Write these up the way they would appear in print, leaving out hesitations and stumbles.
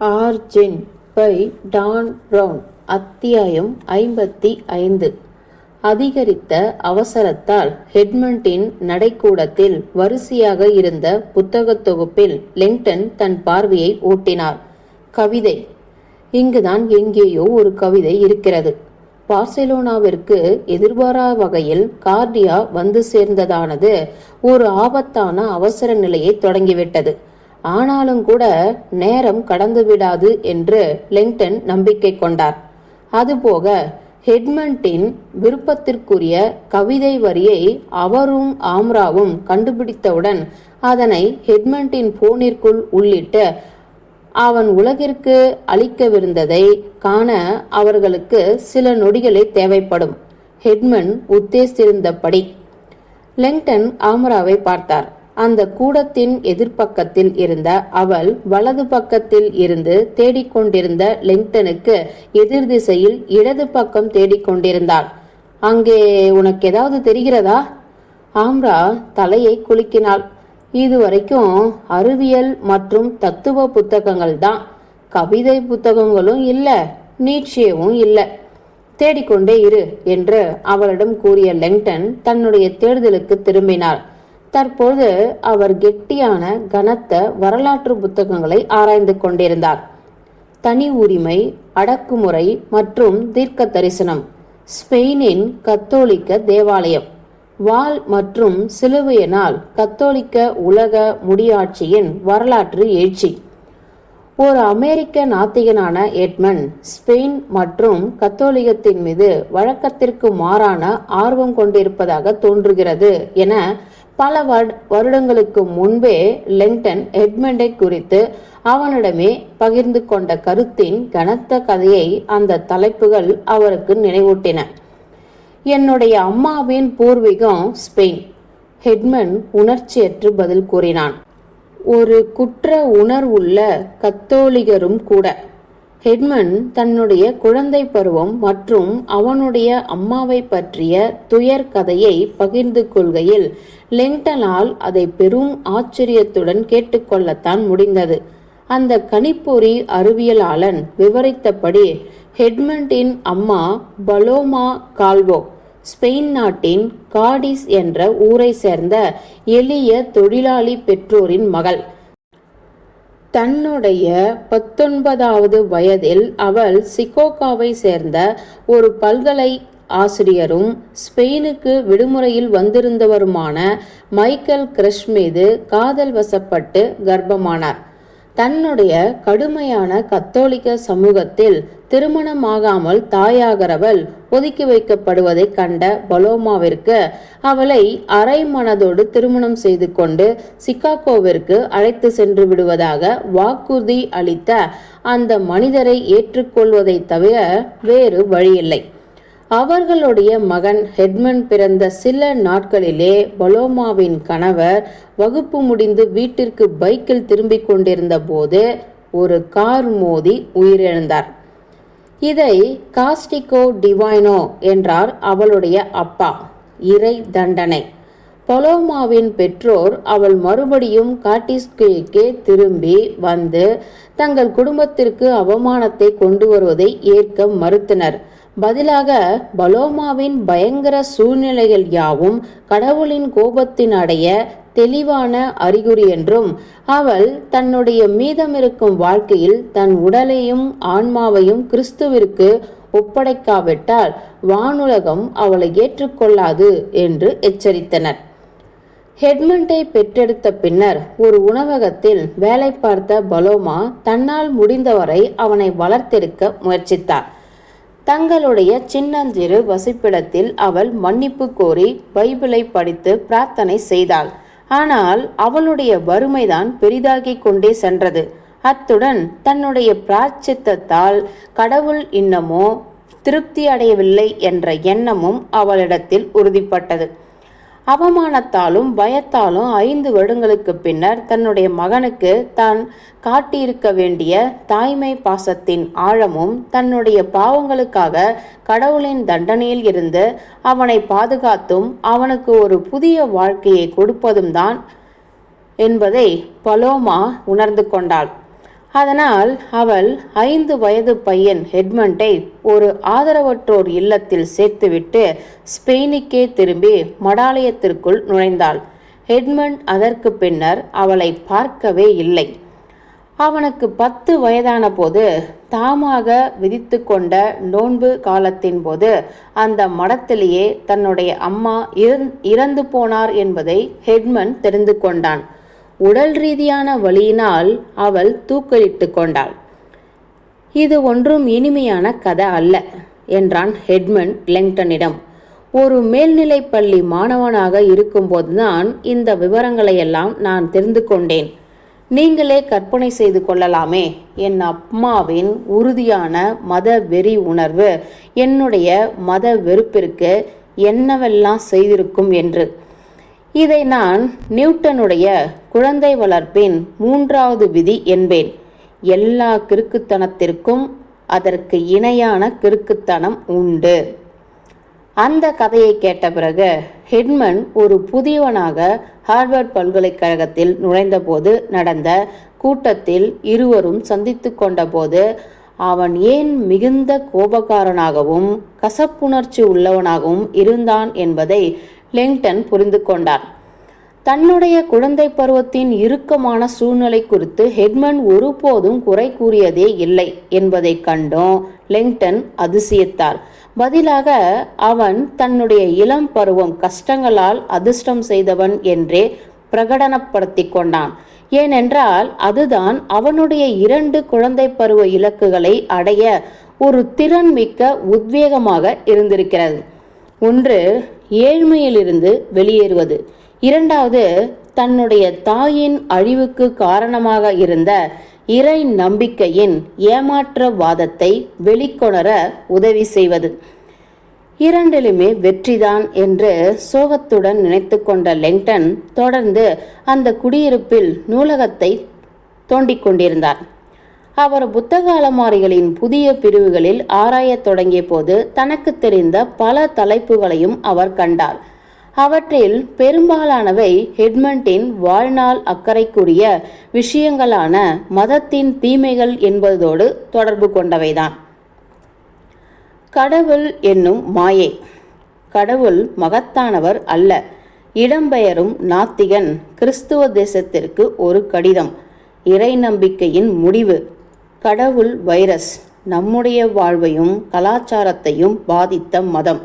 Origin by Don brown. அத்தியாயம் 55. அதிகரித்த அவசரத்தால் ஹெட்மண்டின் நடைக்கூடத்தில் வரிசையாக இருந்த புத்தகத் தொகுப்பில் லிங்டன் தன் பார்வையை ஓட்டினார். கவிதை. இங்குதான் எங்கேயோ ஒரு கவிதை இருக்கிறது. பார்சிலோனாவிற்கு எதிர்பாரா வகையில் கார்டியா வந்து சேர்ந்ததானது ஒரு ஆபத்தான அவசர நிலையை தொடங்கிவிட்டது. ஆனாலும் கூட நேரம் கடந்து விடாது என்று லிங்டன் நம்பிக்கை கொண்டார். அதுபோக ஹெட்மண்டின் விருப்பத்திற்குரிய கவிதை வரியை அவரும் ஆம்ராவும் கண்டுபிடித்தவுடன் அதனை ஹெட்மண்டின் போனிற்குள் உள்ளிட்டு அவன் உலகிற்கு அளிக்கவிருந்ததை காண அவர்களுக்கு சில நொடிகளே தேவைப்படும். ஹெட்மண்ட் உத்தேசித்திருந்தபடி லிங்டன் ஆம்ராவை பார்த்தார். அந்த கூடத்தின் எதிர்ப்பக்கத்தில் இருந்த அவள் வலது பக்கத்தில் இருந்து தேடிக்கொண்டிருந்த லிங்டனுக்கு எதிர் திசையில் இடது பக்கம் தேடிக்கொண்டிருந்தாள். அங்கே உனக்கு ஏதாவது தெரிகிறதா? ஆம்ரா தலையை குலுக்கினாள். இதுவரைக்கும் அறிவியல் மற்றும் தத்துவ புத்தகங்கள் தான், கவிதை புத்தகங்களும் இல்லை, நீட்சியவும் இல்லை. தேடிக்கொண்டே இரு என்று அவளிடம் கூறிய லிங்டன் தன்னுடைய தேடுதலுக்கு திரும்பினார். தற்போது அவர் கெட்டியான கனத்த வரலாற்று புத்தகங்களை ஆராய்ந்து கொண்டிருந்தார். தனி உரிமை, அடக்குமுறை மற்றும் தீர்க்க தரிசனம், ஸ்பெயினின் கத்தோலிக்க தேவாலயம், வாள் மற்றும் சிலுவையினால் கத்தோலிக்க உலக முடியாட்சியின் வரலாற்று எழுச்சி. ஒரு அமெரிக்க நாத்திகனான எட்மண்ட் ஸ்பெயின் மற்றும் கத்தோலிகத்தின் மீது வழக்கத்திற்கு மாறான ஆர்வம் கொண்டிருப்பதாக தோன்றுகிறது என பல வருடங்களுக்கு முன்பே லிங்டன் எட்மண்டை குறித்து அவனிடமே பகிர்ந்து கொண்ட கருத்தின் கனத்த கதையை அந்த தலைப்புகள் அவருக்கு நினைவூட்டின. என்னுடைய அம்மாவின் பூர்வீகம் ஸ்பெயின். ஹெட்மண்ட் உணர்ச்சியற்று பதில் கூறினான். ஒரு குற்ற உணர்வுள்ள கத்தோலிகரும் கூட. ஹெட்மண்ட் தன்னுடைய குழந்தை பருவம் மற்றும் அவனுடைய அம்மாவை பற்றிய துயர் கதையை பகிர்ந்து கொள்கையில் லிங்டனால் அதை பெரும் ஆச்சரியத்துடன் கேட்டுக்கொள்ளத்தான் முடிந்தது. அந்த கணிப்பொறி அறிவியலாளன் விவரித்தபடி ஹெட்மண்டின் அம்மா பலோமா கால்வோ ஸ்பெயின் நாட்டின் காடிஸ் என்ற ஊரை சேர்ந்த எளிய தொழிலாளி பெற்றோரின் மகள். தன்னுடைய 19வது வயதில் அவள் சிகோகாவை சேர்ந்த ஒரு பல்கலை ஆசிரியரும் ஸ்பெயினுக்கு விடுமுறையில் வந்திருந்தவருமான மைக்கேல் கிரஷ் மீது காதல் வசப்பட்டு கர்ப்பமானார். தன்னுடைய கடுமையான கத்தோலிக்க சமூகத்தில் திருமணமாகாமல் தாயாகிறவள் ஒதுக்கி வைக்கப்படுவதை கண்ட பலோமாவிற்கு அவளை அரை மனதோடு திருமணம் செய்து கொண்டு சிகாகோவிற்கு அழைத்து சென்று விடுவதாக வாக்குறுதி அளித்த அந்த மனிதரை ஏற்றுக்கொள்வதை தவிர வேறு வழியில்லை. அவர்களுடைய மகன் ஹெட்மண்ட் பிறந்த சில நாட்களிலே பலோமாவின் கணவர் வகுப்பு முடிந்து வீட்டிற்கு பைக்கில் திரும்பிக் கொண்டிருந்த போது ஒரு கார் மோதி உயிரிழந்தார். இதை காஸ்டிகோ டிவைனோ என்றார் அவளுடைய அப்பா. இறை தண்டனை. பலோமாவின் பெற்றோர் அவள் மறுபடியும் காட்டிஸ்கே திரும்பி வந்து தங்கள் குடும்பத்திற்கு அவமானத்தை கொண்டு வருவதை ஏற்க மறுத்தனர். பதிலாக பலோமாவின் பயங்கர சூழ்நிலைகள் யாவும் கடவுளின் கோபத்தின் அடைய தெளிவான அறிகுறி என்றும், அவள் தன்னுடைய மீதமிருக்கும் வாழ்க்கையில் தன் உடலையும் ஆன்மாவையும் கிறிஸ்துவிற்கு ஒப்படைக்காவிட்டால் வானுலகம் அவளை ஏற்றுக்கொள்ளாது என்று எச்சரித்தனர். ஹெட்மண்டை பெற்றெடுத்த பின்னர் ஒரு உணவகத்தில் வேலை பார்த்த பலோமா தன்னால் முடிந்தவரை அவனை வளர்த்தெடுக்க முயற்சித்தார். தங்களுடைய சின்னஞ்சிறு வசிப்பிடத்தில் அவள் மன்னிப்பு கோரி பைபிளை படித்து பிரார்த்தனை செய்தாள். ஆனால் அவளுடைய வறுமைதான் பெரிதாகிக் கொண்டே சென்றது. அத்துடன் தன்னுடைய பிராயச்சித்தத்தால் கடவுள் இன்னமோ திருப்தி அடையவில்லை என்ற எண்ணமும் அவளிடத்தில் உறுதிப்பட்டது. அவமானத்தாலும் பயத்தாலும் 5 வருடங்களுக்கு பின்னர் தன்னுடைய மகனுக்கு தான் காட்டியிருக்க வேண்டிய தாய்மை பாசத்தின் ஆழமும் தன்னுடைய பாவங்களுக்காக கடவுளின் தண்டனையில் இருந்து அவனை பாதுகாத்தும் அவனுக்கு ஒரு புதிய வாழ்க்கையை கொடுப்பதும் தான் என்பதை பலோமா உணர்ந்து கொண்டாள். அதனால் அவள் 5 வயது பையன் எட்மண்டை ஒரு ஆதரவற்றோர் இல்லத்தில் சேர்த்துவிட்டு ஸ்பெயினுக்கே திரும்பி மடாலயத்திற்குள் நுழைந்தாள். எட்மண்ட் அதற்கு பின்னர் அவளை பார்க்கவே இல்லை. அவனுக்கு 10 வயதான போது தாமாக விதித்து கொண்ட நோன்பு காலத்தின் போது அந்த மடத்திலேயே தன்னுடைய அம்மா இறந்து போனார் என்பதை எட்மண்ட் தெரிந்து கொண்டான். உடல் ரீதியான வலியினால் அவள் தூக்கிலிட்டு கொண்டாள். இது ஒன்றும் இனிமையான கதை அல்ல என்றான் எட்மண்ட் லெங்டனிடம். ஒரு மேல்நிலை பள்ளி மாணவனாக இருக்கும்போதுதான் இந்த விவரங்களையெல்லாம் நான் தெரிந்து கொண்டேன். நீங்களே கற்பனை செய்து கொள்ளலாமே என் அம்மாவின் உறுதியான மத வெறி உணர்வு என்னுடைய மத வெறுப்பிற்கு என்னவெல்லாம் செய்திருக்கும் என்று. இதை நான் நியூட்டனுடைய குழந்தை வளர்ப்பின் 3வது விதி என்பேன். எல்லா கிறுக்குத்தனத்திற்கும் அதற்கு இணையான கிறுக்குத்தனம் உண்டு. அந்த கதையை கேட்ட பிறகு எட்மண்ட் ஒரு புதியவனாக ஹார்வர்ட் பல்கலைக்கழகத்தில் நுழைந்தபோது நடந்த கூட்டத்தில் இருவரும் சந்தித்து கொண்டபோது அவன் ஏன் மிகுந்த கோபக்காரனாகவும் கசப்புணர்ச்சி உள்ளவனாகவும் இருந்தான் என்பதை லெங்டன் புரிந்து கொண்டார். தன்னுடைய குழந்தை பருவத்தின் இறுக்கமான சூழ்நிலை குறித்து எட்மண்ட் ஒருபோதும் குறை கூறியதே இல்லை என்பதை கண்டும் லெங்டன் அதிசயித்தார். பதிலாக அவன் தன்னுடைய இளம் பருவம் கஷ்டங்களால் அதிர்ஷ்டம் செய்தவன் என்றே பிரகடனப்படுத்தி கொண்டான். ஏனென்றால் அதுதான் அவனுடைய 2 குழந்தை பருவ இலக்குகளை அடைய ஒரு திறன் மிக்க உத்வேகமாக இருந்திருக்கிறது. ஒன்று, ஏழ்மையிலிருந்து வெளியேறுவது. 2வது, தன்னுடைய தாயின் அழிவுக்கு காரணமாக இருந்த இறை நம்பிக்கையின் ஏமாற்றவாதத்தை வெளிக்கொணர உதவி செய்வது. 2லுமே வெற்றிதான் என்று சோகத்துடன் நினைத்து கொண்ட லெங்டன் தொடர்ந்து அந்த குடியிருப்பில் நூலகத்தை தோண்டிக் கொண்டிருந்தார். அவர் புத்தக அலமாரிகளின் புதிய பிரிவுகளில் ஆராயத் தொடங்கிய போது தனக்கு தெரிந்த பல தலைப்புகளையும் அவர் கண்டார். அவற்றில் பெரும்பாலானவை எட்மண்டின் வாழ்நாள் அக்கறைக்குரிய விஷயங்களான மதத்தின் தீமைகள் என்பதோடு தொடர்பு கொண்டவைதான். கடவுள் என்னும் மாயை. கடவுள் மகத்தானவர் அல்ல. இடம்பெயரும் நாத்திகன் கிறிஸ்துவ தேசத்திற்கு ஒரு கடிதம். இறை நம்பிக்கையின் முடிவு. கடவுள் வைரஸ். நம்முடைய வாழ்வையும் கலாச்சாரத்தையும் பாதித்த மதம்.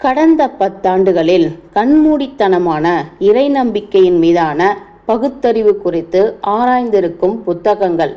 கடந்த 10 ஆண்டுகளில் கண்மூடித்தனமான இறை நம்பிக்கையின் மீதான பகுத்தறிவு குறித்து ஆராய்ந்திருக்கும் புத்தகங்கள்,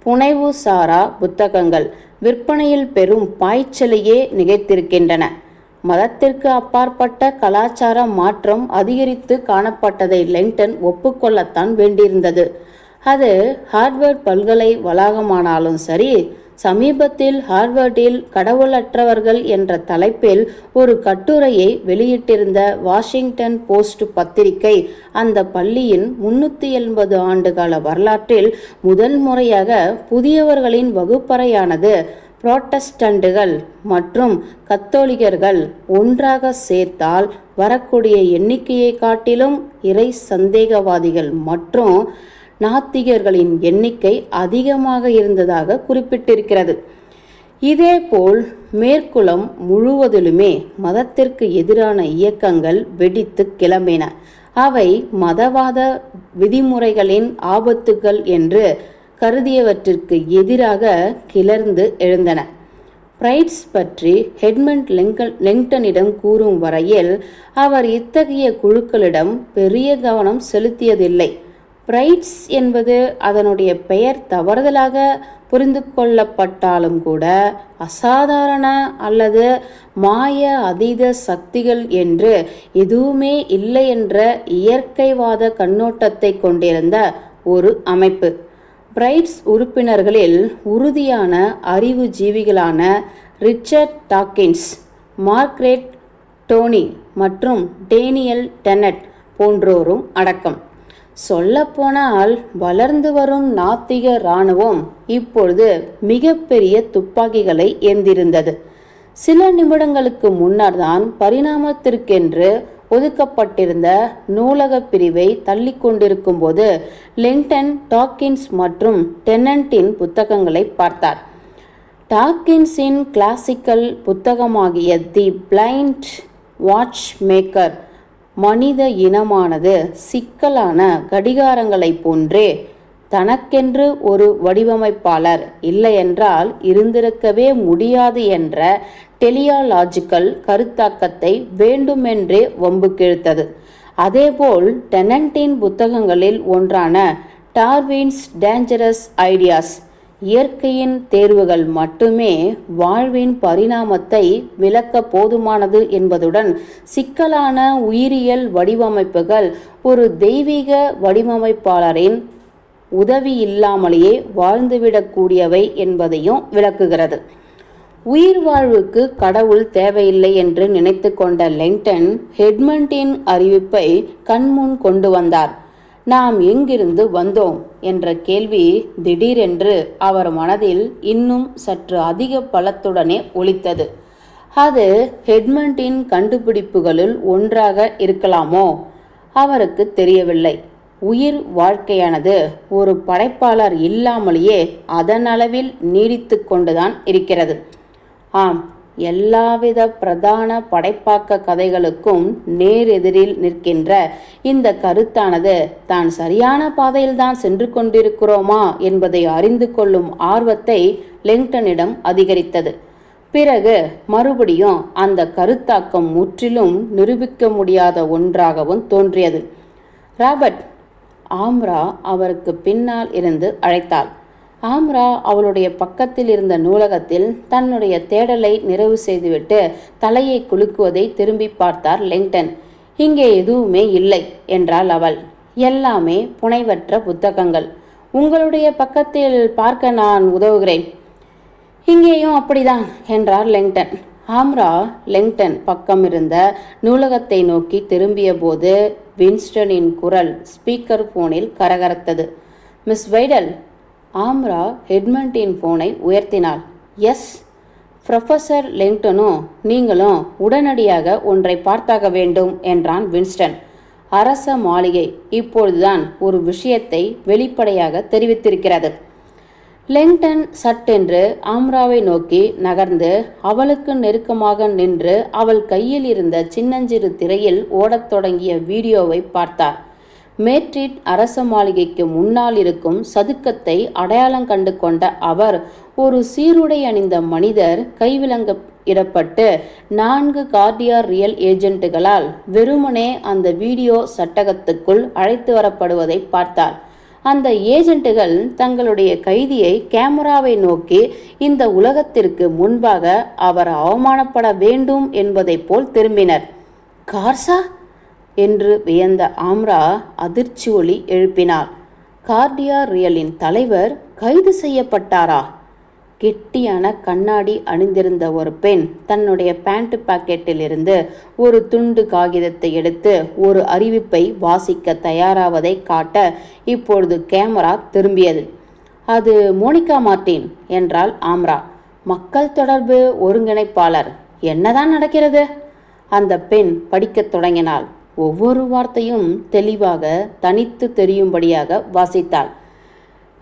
புனைவு சாரா புத்தகங்கள் விற்பனையில் பெரும் பாய்ச்சலையே நிகழ்த்திருக்கின்றன. மதத்திற்கு அப்பாற்பட்ட கலாச்சார மாற்றம் அதிகரித்து காணப்பட்டதை லெங்டன் ஒப்புக்கொள்ளத்தான் வேண்டியிருந்தது. அது ஹார்வர்ட் பல்கலை வளாகமானாலும் சரி, சமீபத்தில் ஹார்வர்டில் கடவுளற்றவர்கள் என்ற தலைப்பில் ஒரு கட்டுரையை வெளியிட்டிருந்த வாஷிங்டன் போஸ்ட் பத்திரிகை அந்த பள்ளியின் 380 ஆண்டுகால வரலாற்றில் முதல் முறையாக புதியவர்களின் வகுப்பறையானது புரோட்டஸ்டண்டுகள் மற்றும் கத்தோலிக்கர்கள் ஒன்றாக சேர்த்தால் வரக்கூடிய எண்ணிக்கையை காட்டிலும் இறை சந்தேகவாதிகள் மற்றும் நாத்திகர்களின் எண்ணிக்கை அதிகமாக இருந்ததாக குறிப்பிட்டிருக்கிறது. இதேபோல் மேற்குலம் முழுவதிலுமே மதத்திற்கு எதிரான இயக்கங்கள் வெடித்து கிளம்பின. அவை மதவாத விதிமுறைகளின் ஆபத்துகள் என்று கருதியவற்றிற்கு எதிராக கிளர்ந்து எழுந்தன. பிரைட்ஸ் பற்றி எட்மண்ட் லெங்டனிடம் கூறும் வரையில் அவர் இத்தகைய குழுக்களிடம் பெரிய கவனம் செலுத்தியதில்லை. பிரைட்ஸ் என்பது அதனுடைய பெயர் தவறுதலாக புரிந்து கொள்ளப்பட்டாலும் கூட அசாதாரண அல்லது மாய அதீத சக்திகள் என்று எதுவுமே இல்லை என்ற இயற்கைவாத கண்ணோட்டத்தை கொண்டிருந்த ஒரு அமைப்பு. பிரைட்ஸ் உறுப்பினர்களில் உறுதியான அறிவு ஜீவிகளான ரிச்சர்ட் டாக்கின்ஸ், மார்க்ரெட் டோனி மற்றும் டேனியல் டெனட் போன்றோரும் அடக்கம். சொல்லப்போனால் வளர்ந்து வரும் நாத்திக இராணுவம் இப்பொழுது மிகப்பெரிய துப்பாக்கிகளை ஏந்திருந்தது. சில நிமிடங்களுக்கு முன்னர் தான் பரிணாமத்திற்கென்று ஒதுக்கப்பட்டிருந்த நூலக பிரிவை தள்ளி கொண்டிருக்கும் போது லிங்டன் டாக்கின்ஸ் மற்றும் டென்னண்டின் புத்தகங்களை பார்த்தார். டாக்கின்ஸின் கிளாசிக்கல் புத்தகமாகிய தி பிளைண்ட் வாட்ச் மேக்கர் மனித இனமானது சிக்கலான கடிகாரங்களைப் போன்றே தனக்கென்று ஒரு வடிவமைப்பாளர் இல்லையென்றால் இருந்திருக்கவே முடியாது என்ற டெலியாலாஜிக்கல் கருத்தாக்கத்தை வேண்டுமென்றே வம்புக்கிழுத்தது. அதேபோல் டென்னண்டின் புத்தகங்களில் ஒன்றான டார்வின்ஸ் டேஞ்சரஸ் ஐடியாஸ், இயற்கையின் தேர்வுகள் மட்டுமே வாழ்வின் பரிணாமத்தை விளக்க போதுமானது என்பதுடன் சிக்கலான உயிரியல் வடிவமைப்புகள் ஒரு தெய்வீக வடிவமைப்பாளரின் உதவி இல்லாமலேயே வாழ்ந்துவிடக்கூடியவை என்பதையும் விளக்குகிறது. உயிர் வாழ்வுக்கு கடவுள் தேவையில்லை என்று நினைத்து கொண்ட லிங்டன் எட்மண்டின் அறிவிப்பை கண்முன் கொண்டு வந்தார். நாம் எங்கிருந்து வந்தோம் என்ற கேள்வி திடீரென்று அவர் மனதில் இன்னும் சற்று அதிக பலத்துடனே ஒலித்தது. அது எட்மண்டின் கண்டுபிடிப்புகளுள் ஒன்றாக இருக்கலாமோ? அவருக்கு தெரியவில்லை. உயிர் வாழ்க்கையானது ஒரு படைப்பாளர் இல்லாமலேயே அதன் அளவில் நீடித்து கொண்டுதான் இருக்கிறது. ஆம், எல்லாவித பிரதான படைப்பாக்க கதைகளுக்கும் நேரெதிரில் நிற்கின்ற இந்த கருத்தானது தான் சரியான பாதையில்தான் சென்று கொண்டிருக்கிறோமா என்பதை அறிந்து கொள்ளும் ஆர்வத்தை லிங்டனிடம் அதிகரித்தது. பிறகு மறுபடியும் அந்த கருத்தாக்கம் முற்றிலும் நிரூபிக்க முடியாத ஒன்றாகவும் தோன்றியது. ராபர்ட், ஆம்ரா அவருக்கு பின்னால் இருந்து அழைத்தாள். ஆம்ரா அவளுடைய பக்கத்தில் இருந்த நூலகத்தில் தன்னுடைய தேடலை நிறைவு செய்துவிட்டு தலையை குலுக்குவதை திரும்பி பார்த்தார் லிங்டன். இங்கே எதுவுமே இல்லை என்றாள் அவள். எல்லாமே புனைவற்ற புத்தகங்கள். உங்களுடைய பக்கத்தில் பார்க்க நான் உதவுகிறேன். இங்கேயும் அப்படிதான் என்றார் லிங்டன். ஆம்ரா லிங்டன் பக்கம் இருந்த நூலகத்தை நோக்கி திரும்பிய போது வின்ஸ்டனின் குரல் ஸ்பீக்கர் போனில் கரகரத்தது. மிஸ் வைடல். ஆம்ரா எட்மண்டின் போனை உயர்த்தினாள். எஸ். ப்ரொஃபஸர் லிங்டனும் நீங்களும் உடனடியாக ஒன்றை பார்த்தாக வேண்டும் என்றான் வின்ஸ்டன். அரச மாளிகை இப்பொழுதுதான் ஒரு விஷயத்தை வெளிப்படையாக தெரிவித்திருக்கிறது. லிங்டன் சட்டென்று ஆம்ராவை நோக்கி நகர்ந்து அவளுக்கு நெருக்கமாக நின்று அவள் கையில் இருந்த சின்னஞ்சிறு திரையில் ஓடத் தொடங்கிய வீடியோவை பார்த்தார். மேட்ரிட் அரச மாளிகைக்கு முன்னால் இருக்கும் சதுக்கத்தை அடையாளம் கண்டு கொண்ட அவர் ஒரு சீருடை அணிந்த மனிதர் கைவிலங்க இடப்பட்டு 4 கார்டியார் ரியல் ஏஜென்ட்டுகளால் வெறுமனே அந்த வீடியோ சட்டகத்துக்குள் அழைத்து வரப்படுவதை பார்த்தார். அந்த ஏஜென்ட்டுகள் தங்களுடைய கைதியை கேமராவை நோக்கி இந்த உலகத்திற்கு முன்பாக அவர் அவமானப்பட வேண்டும் என்பதைப் போல் திரும்பினர். கார்சா என்று வியந்த ஆம்ரா அதிர்ச்சி ஒலி எழுப்பினார். கார்டியார் ரியலின் தலைவர் கைது செய்யப்பட்டாரா? கெட்டியான கண்ணாடி அணிந்திருந்த ஒரு பெண் தன்னுடைய பேண்ட் பாக்கெட்டில் இருந்து ஒரு துண்டு காகிதத்தை எடுத்து ஒரு அறிவிப்பை வாசிக்க தயாராவதை காட்ட இப்பொழுது கேமரா திரும்பியது. அது மோனிகா மார்டின் என்றாள் ஆம்ரா. மக்கள் தொடர்பு ஒருங்கிணைப்பாளர். என்னதான் நடக்கிறது? அந்த பெண் படிக்கத் தொடங்கினாள். ஒவ்வொரு வார்த்தையும் தெளிவாக தனித்து தெரியும்படியாக வாசித்தாள்.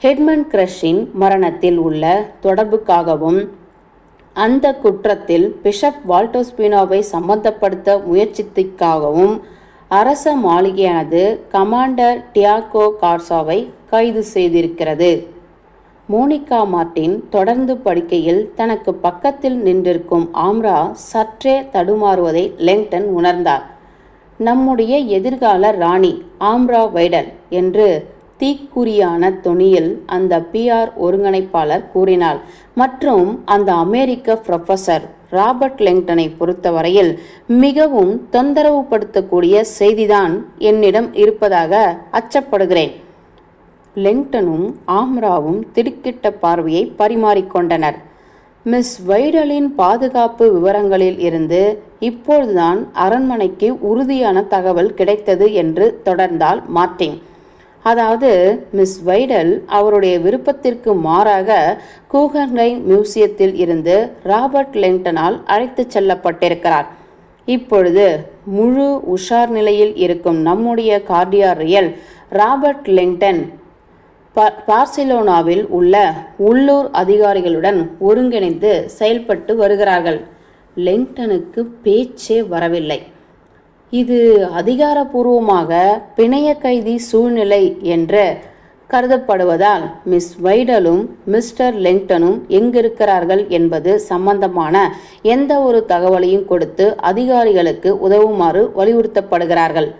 எட்மண்ட் கிரஷின் மரணத்தில் உள்ள தொடர்புக்காகவும் அந்த குற்றத்தில் பிஷப் வால்டோஸ்பினோவை சம்பந்தப்படுத்த முயற்சித்ததற்காகவும் அரச மாளிகையானது கமாண்டர் டியாகோ கார்சாவை கைது செய்திருக்கிறது. மோனிகா மார்டின் தொடர்ந்து படிக்கையில் தனக்கு பக்கத்தில் நின்றிருக்கும் ஆம்ரா சற்றே தடுமாறுவதை லிங்டன் உணர்ந்தார். நம்முடைய எதிர்கால ராணி ஆம்ரா வைடல் என்று தீக்குறியான தொனியில் அந்த பிஆர் ஒருங்கிணைப்பாளர் கூறினாள். மற்றும் அந்த அமெரிக்க ப்ரொஃபஸர் ராபர்ட் லிங்டனை பொறுத்தவரையில் மிகவும் தொந்தரவுப்படுத்தக்கூடிய செய்திதான் என்னிடம் இருப்பதாக அச்சப்படுகிறேன். லிங்டனும் ஆம்ராவும் திடுக்கிட்ட பார்வையை பரிமாறிக்கொண்டனர். மிஸ் வைடலின் பாதுகாப்பு விவரங்களில் இருந்து இப்பொழுதுதான் அரண்மனைக்கு உறுதியான தகவல் கிடைத்தது என்று தொடர்ந்தாள் மார்டின். அதாவது மிஸ் வைடல் அவருடைய விருப்பத்திற்கு மாறாக கூகன்ஹைம் மியூசியத்தில் இருந்து ராபர்ட் லிங்டனால் அழைத்து செல்லப்பட்டிருக்கிறார். இப்பொழுது முழு உஷார் நிலையில் இருக்கும் நம்முடைய கார்டியாரியல் ராபர்ட் லிங்டன் பார்சிலோனாவில் உள்ள உள்ளூர் அதிகாரிகளுடன் ஒருங்கிணைந்து செயல்பட்டு வருகிறார்கள். லிங்டனுக்கு பேச்சே வரவில்லை. இது அதிகாரப்பூர்வமாக பிணைய கைதி சூழ்நிலை என்று கருதப்படுவதால் மிஸ் வைடலும் மிஸ்டர் லிங்டனும் எங்கிருக்கிறார்கள் என்பது சம்பந்தமான எந்த ஒரு தகவலையும் கொடுத்து அதிகாரிகளுக்கு உதவுமாறு வலியுறுத்தப்படுகிறார்கள்.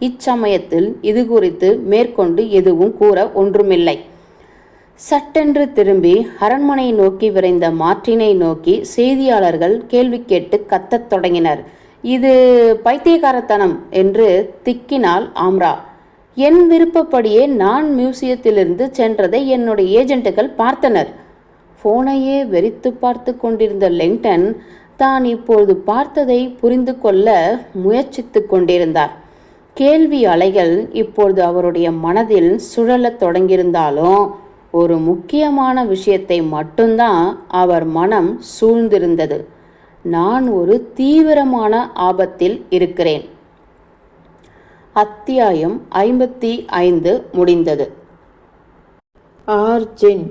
இச்சமயத்தில் இது குறித்து மேற்கொண்டு எதுவும் கூற ஒன்றுமில்லை. சட்டென்று திரும்பி அரண்மனை நோக்கி விரைந்த மார்ட்டினை நோக்கி செய்தியாளர்கள் கேள்வி கேட்டு கத்தத் தொடங்கினர். இது பைத்தியக்காரத்தனம் என்று திக்கினாள் ஆம்ரா. என் விருப்பப்படியே நான் மியூசியத்திலிருந்து சென்றதை என்னுடைய ஏஜென்ட்டுகள் பார்த்தனர். போனையே வெறித்து பார்த்து கொண்டிருந்த லிங்டன் தான் இப்பொழுது பார்த்ததை புரிந்து கொள்ள முயற்சித்து கொண்டிருந்தார். கேள்வி அலைகள் இப்பொழுது அவருடைய மனதில் சுழலத் தொடங்கியிருந்தாலும் ஒரு முக்கியமான விஷயத்தை மட்டும்தான் அவர் மனம் சூழ்ந்திருந்தது. நான் ஒரு தீவிரமான ஆபத்தில் இருக்கிறேன். அத்தியாயம் 55 முடிந்தது. ஆர்ஜின்